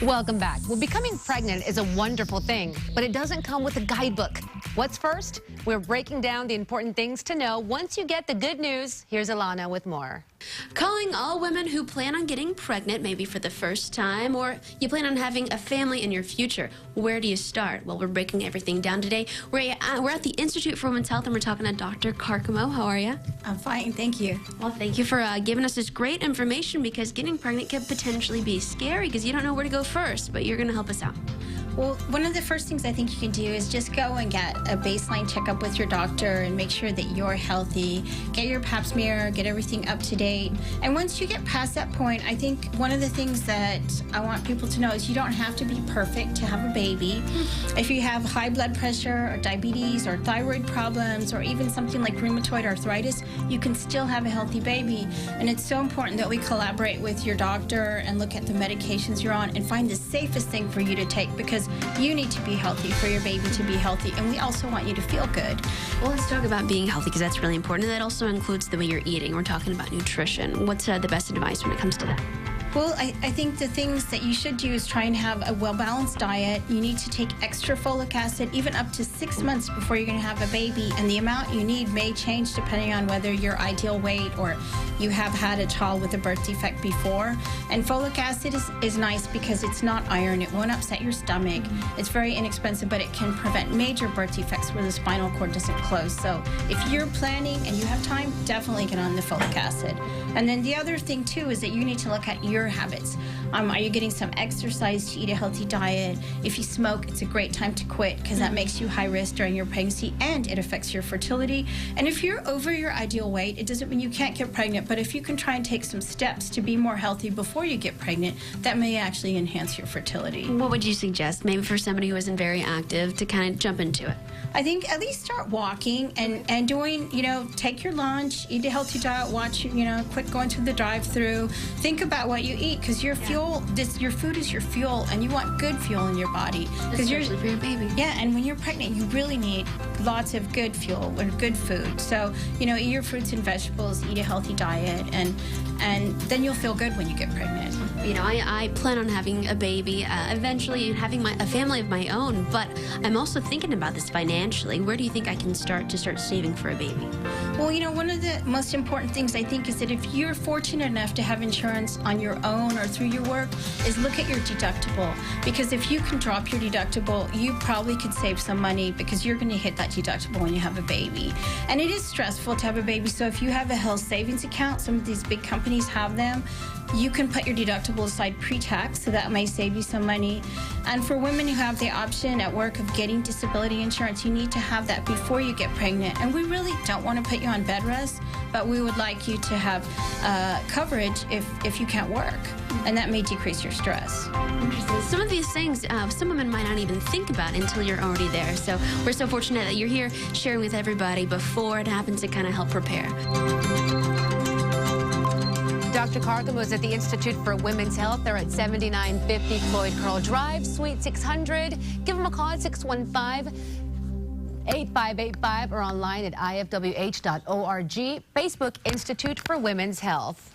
Welcome back. Well, becoming pregnant is a wonderful thing, but it doesn't come with a guidebook. What's first? We're breaking down the important things to know once you get the good news. Here's Alana with more. Calling all women who plan on getting pregnant, maybe for the first time, or you plan on having a family in your future. Where do you start? Well, we're breaking everything down today. We're at the Institute for Women's Health, and we're talking to Dr. Carcamo. How are you? I'm fine, thank you. Well, thank you for giving us this great information, because getting pregnant can potentially be scary because you don't know where to go first, but you're going to help us out. Well, one of the first things I think you can do is just go and get a baseline checkup with your doctor and make sure that you're healthy. Get your pap smear, get everything up to date. And once you get past that point, I think one of the things that I want people to know is you don't have to be perfect to have a baby. If you have high blood pressure or diabetes or thyroid problems or even something like rheumatoid arthritis, you can still have a healthy baby. And it's so important that we collaborate with your doctor and look at the medications you're on and find the safest thing for you to take, because you need to be healthy for your baby to be healthy, and we also want you to feel good. Well, let's talk about being healthy, because that's really important. And that also includes the way you're eating. We're talking about nutrition. What's the best advice when it comes to that? Well, I think the things that you should do is try and have a well-balanced diet. You need to take extra folic acid even up to 6 months before you're going to have a baby, and the amount you need may change depending on whether your ideal weight or you have had a child with a birth defect before. And folic acid is nice because it's not iron. It won't upset your stomach. It's very inexpensive, but it can prevent major birth defects where the spinal cord doesn't close. So if you're planning and you have time, definitely get on the folic acid. And then the other thing too is that you need to look at your habits. Are you getting some exercise to eat a healthy diet? If you smoke, it's a great time to quit, because that makes you high risk during your pregnancy and it affects your fertility. And if you're over your ideal weight, it doesn't mean you can't get pregnant, but if you can try and take some steps to be more healthy before you get pregnant, that may actually enhance your fertility. What would you suggest, maybe for somebody who isn't very active, to kind of jump into it? I think at least start walking and doing, take your lunch, eat a healthy diet, watch, quit going through the drive-through. Think about what you eat, because your fuel, your food is your fuel, and you want good fuel in your body. Especially for your baby. Yeah, and when you're pregnant, you really need lots of good fuel or good food. So, eat your fruits and vegetables, eat a healthy diet, and then you'll feel good when you get pregnant. I plan on having a baby, eventually having a family of my own, but I'm also thinking about this financially. Where do you think I can start saving for a baby? Well, one of the most important things I think is that if you're fortunate enough to have insurance on your own or through your work, is look at your deductible. Because if you can drop your deductible, you probably could save some money, because you're going to hit that deductible when you have a baby. And it is stressful to have a baby, so if you have a health savings account, some of these big companies have them, you can put your deductible aside pre-tax, so that may save you some money. And for women who have the option at work of getting disability insurance, you need to have that before you get pregnant. And we really don't want to put you on bed rest, but we would like you to have coverage if you can't work, and that may decrease your stress. Interesting. Some of these things, some women might not even think about until you're already there. So we're so fortunate that you're here sharing with everybody before it happens to kind of help prepare. Dr. Carcamo is at the Institute for Women's Health. They're at 7950 Floyd Curl Drive, Suite 600. Give them a call at 615-8585 or online at ifwh.org. Facebook, Institute for Women's Health.